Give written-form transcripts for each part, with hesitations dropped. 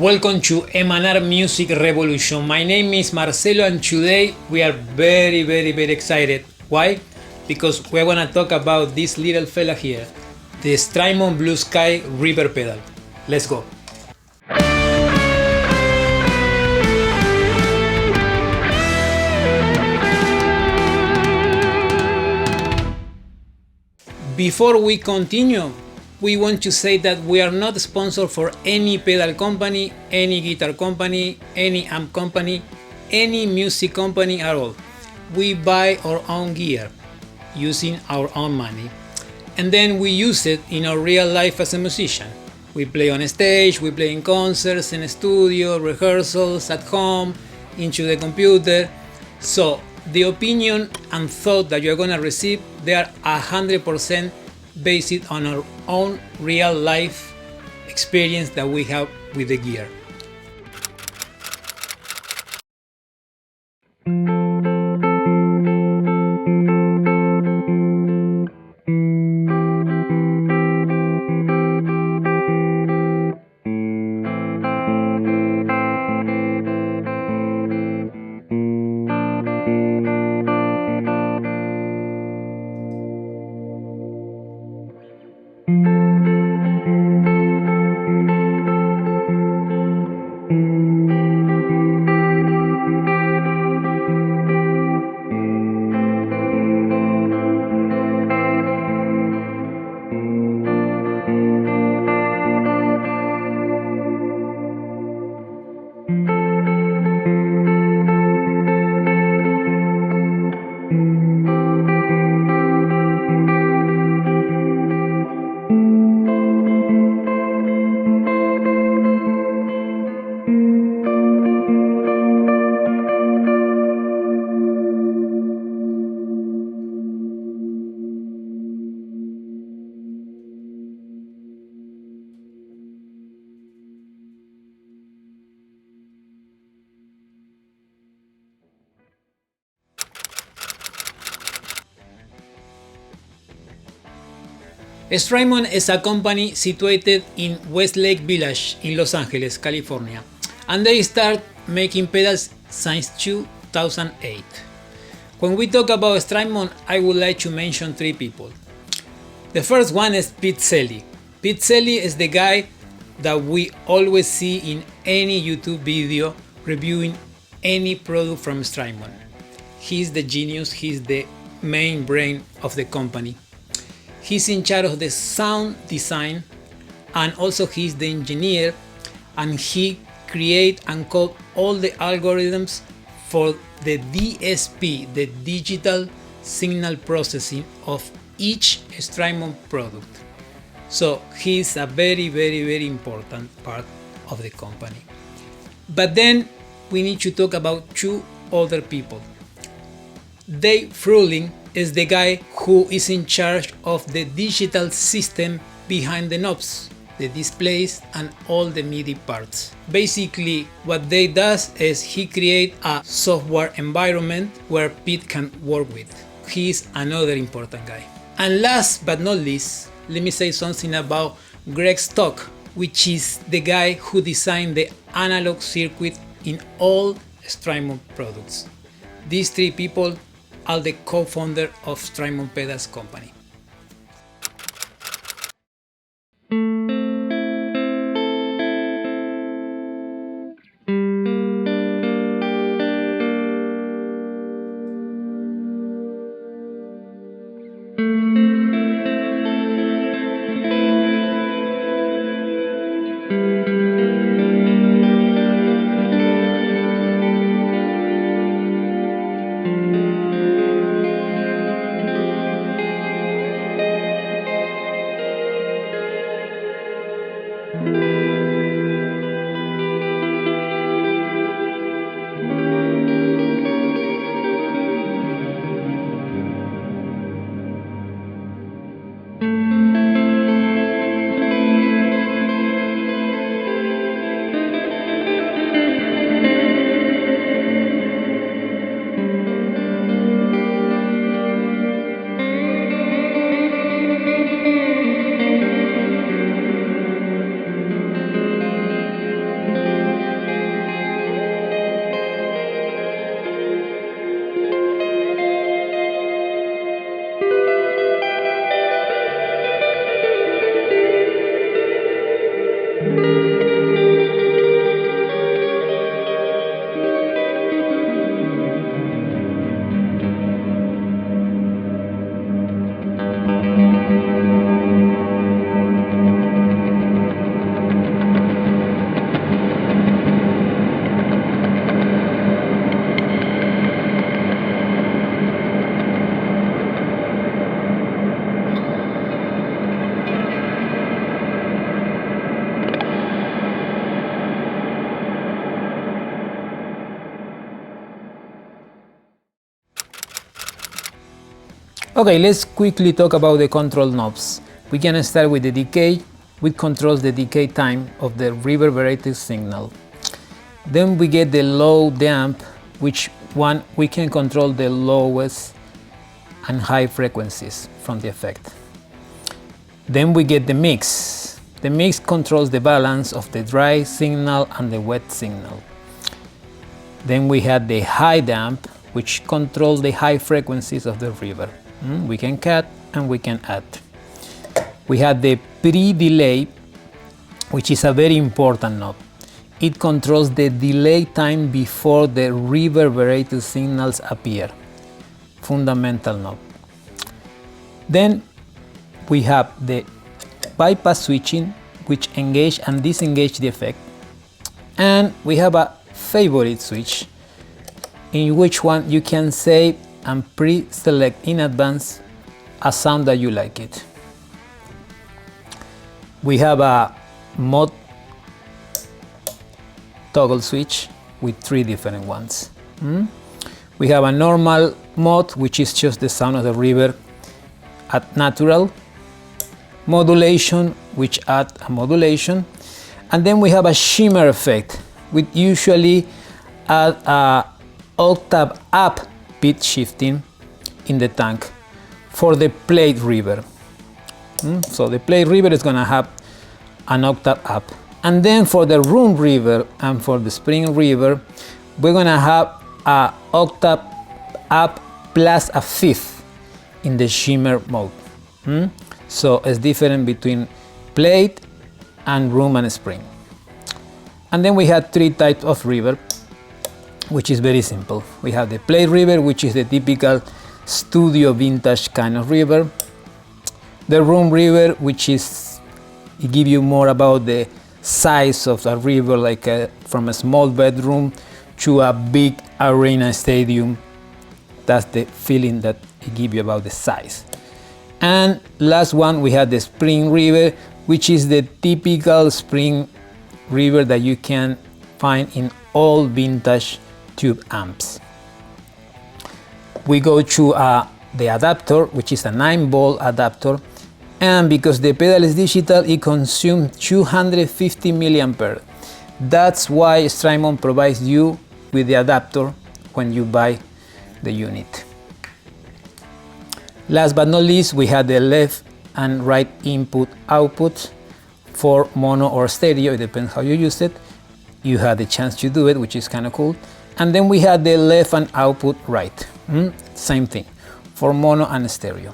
Welcome to Emanar Music Revolution. My name is Marcelo and today we are very excited. Why? Because we're gonna talk about this little fella here, the Strymon blueSky reverb pedal. Let's go. Before we continue, we want to say that we are not sponsored for any pedal company, any guitar company, any amp company, any music company at all. We buy our own gear using our own money, and then we use it in our real life as a musician. We play on stage, we play in concerts, in a studio, rehearsals, at home, into the computer. So the opinion and thought that you're gonna receive, they are 100% based on our own real life experience that we have with the gear. Strymon is a company situated in Westlake Village in Los Angeles, California, and they start making pedals since 2008. When we talk about Strymon, I would like to mention three people. The first one is Pete Selly. Pete Selly is the guy that we always see in any YouTube video reviewing any product from Strymon. He's the genius, he's the main brain of the company. He's in charge of the sound design, and also he's the engineer, and he create and code all the algorithms for the DSP, the digital signal processing of each Strymon product. So he's a very important part of the company. But then we need to talk about two other people. Dave Fruling is the guy who is in charge of the digital system behind the knobs, the displays, and all the MIDI parts. Basically, what Dave does is he creates a software environment where Pete can work with. He's another important guy. And last but not least, let me say something about Greg Stock, which is the guy who designed the analog circuit in all Strymon products. These three people are the co-founder of Strymon Pedals Company. Okay, let's quickly talk about the control knobs. We can start with the decay, which controls the decay time of the reverberated signal. Then we get the low damp, which one we can control the lowest and high frequencies from the effect. Then we get the mix. The mix controls the balance of the dry signal and the wet signal. Then we have the high damp, which controls the high frequencies of the reverb. We can cut and we can add. We have the pre-delay, which is a very important knob. It controls the delay time before the reverberated signals appear. Fundamental knob. Then we have the bypass switching, which engage and disengage the effect. And we have a favorite switch, in which one you can save and pre-select in advance a sound that you like it. We have a mod toggle switch with 3 different ones. We have a normal mode, which is just the sound of the reverb at natural. Modulation, which add a modulation. And then we have a shimmer effect, which usually add a octave up pitch shifting in the tank for the plate reverb. So the plate reverb is gonna have an octave up. And then for the room reverb and for the spring reverb, we're gonna have a octave up plus a fifth in the shimmer mode. So it's different between plate and room and spring. And then we have 3 types of reverb, which is very simple. We have the plate reverb, which is the typical studio vintage kind of reverb. The room reverb, which is, it gives you more about the size of a reverb, like from a small bedroom to a big arena stadium. That's the feeling that it gives you about the size. And last one, we have the spring reverb, which is the typical spring reverb that you can find in all vintage tube amps. We go to the adapter, which is a 9-volt adapter, and because the pedal is digital, it consumes 250 milliampere. That's why Strymon provides you with the adapter when you buy the unit. Last but not least, we have the left and right input output for mono or stereo. It depends how you use it. You have the chance to do it, which is kind of cool. And then we have the left and output right. Same thing for mono and stereo.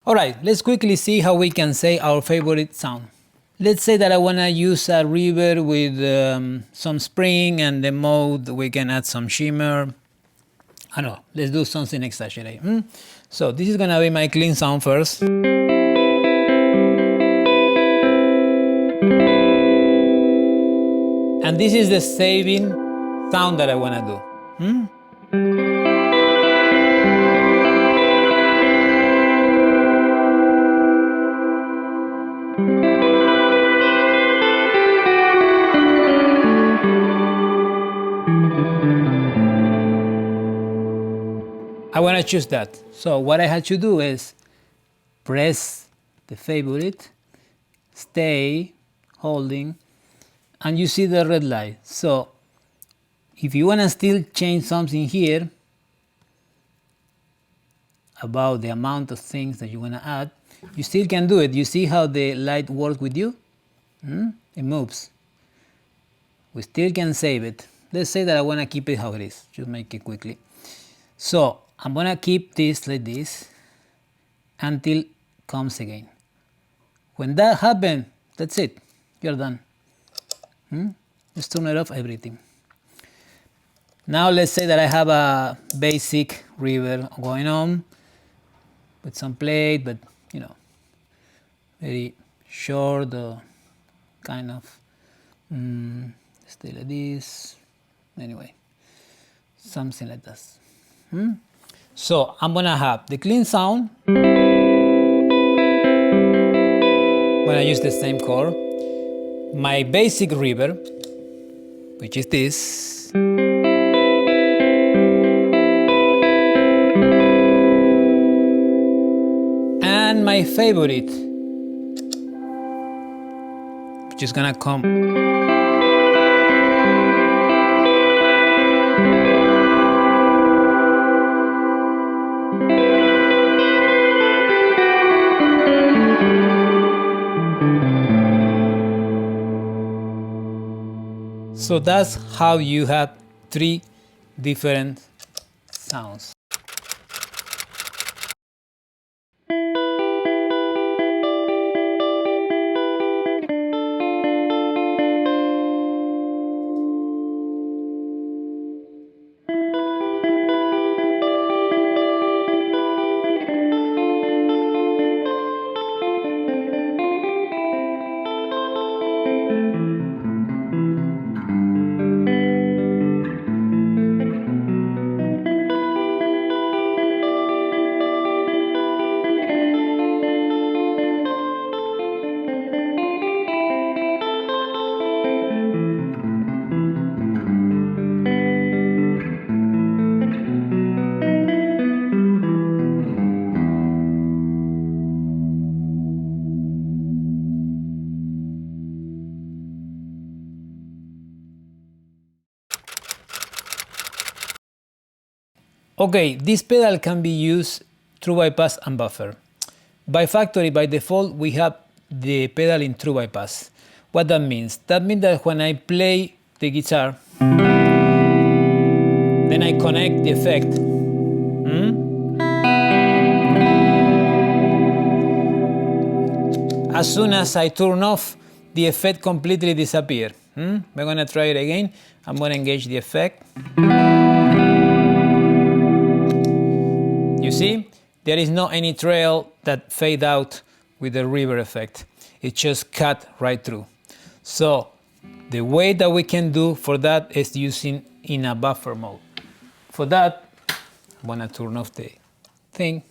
Alright, let's quickly see how we can say our favorite sound. Let's say that I want to use a reverb with some spring, and the mode we can add some shimmer. I don't know, let's do something exaggerated. So this is going to be my clean sound first. And this is the saving sound that I want to do. I want to choose that. So what I had to do is press the favorite, stay, holding, and you see the red light. So if you want to still change something here about the amount of things that you want to add, you still can do it. You see how the light works with you? It moves. We still can save it. Let's say that I want to keep it how it is. Just make it quickly. So I'm going to keep this like this until it comes again. When that happens, that's it. You're done. Just turn it off, everything. Now let's say that I have a basic reverb going on with some plate, but you know, very short, kind of still like this. Anyway, something like this. So I'm gonna have the clean sound. I'm gonna use the same chord. My basic reverb, which is this. And my favorite, which is gonna come. So that's how you have 3 different sounds. Okay, this pedal can be used through bypass and buffer. By factory, by default, we have the pedal in true bypass. What that means? That means that when I play the guitar, then I connect the effect. As soon as I turn off, the effect completely disappears. We're gonna try it again. I'm gonna engage the effect. You see, there is not any trail that fade out with the reverb effect. It just cut right through. So the way that we can do for that is using in a buffer mode. For that, I'm gonna turn off the thing.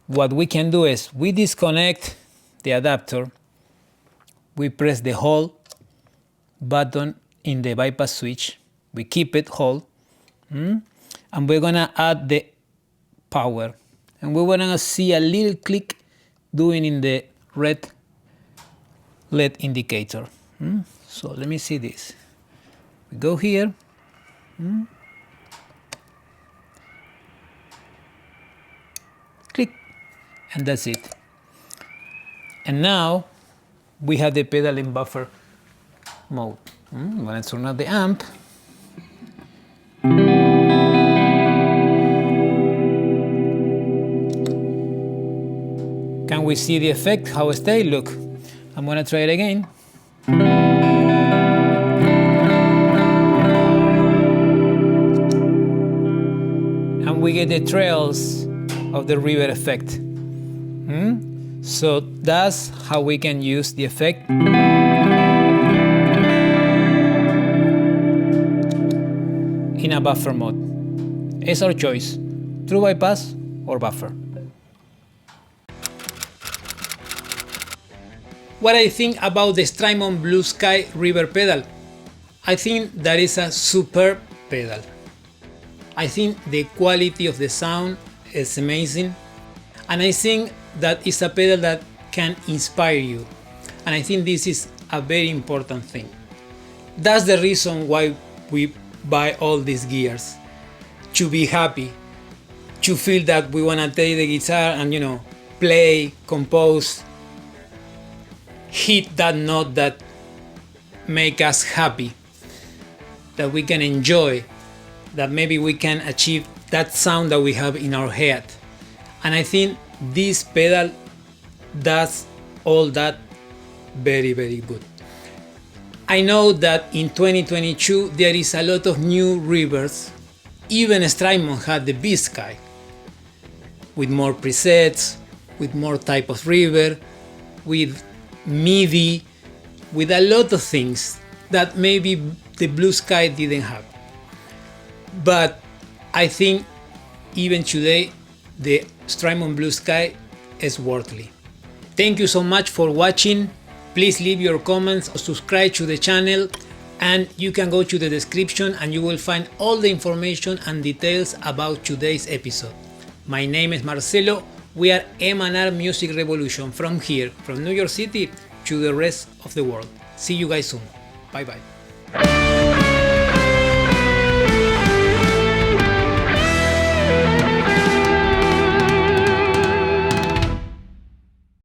What we can do is we disconnect the adapter, we press the hold button in the bypass switch, we keep it hold, and we're gonna add the power, and we're gonna see a little click doing in the red LED indicator. So let me see this. We go here. Click, and that's it. And now we have the pedal in buffer mode. I'm gonna turn on the amp. Can we see the effect, how it stays? Look, I'm gonna try it again. And we get the trails of the reverb effect. So that's how we can use the effect in a buffer mode. It's our choice, true bypass or buffer. What I think about the Strymon blueSky reverb pedal? I think that is a superb pedal. I think the quality of the sound is amazing, and I think that it's a pedal that can inspire you, and I think this is a very important thing. That's the reason why we buy all these gears, to be happy, to feel that we want to take the guitar and play, compose, hit that note that make us happy, that we can enjoy, that maybe we can achieve that sound that we have in our head. And I think this pedal does all that very, very good. I know that in 2022 there is a lot of new reverbs. Even Strymon had the blueSky, with more presets, with more type of reverb, with MIDI, with a lot of things that maybe the blueSky didn't have. But I think even today the Strymon blueSky is worthy. Thank you so much for watching. Please leave your comments, subscribe to the channel, and you can go to the description and you will find all the information and details about today's episode. My name is Marcelo. We are M&R Music Revolution, from here, from New York City to the rest of the world. See you guys soon. Bye bye.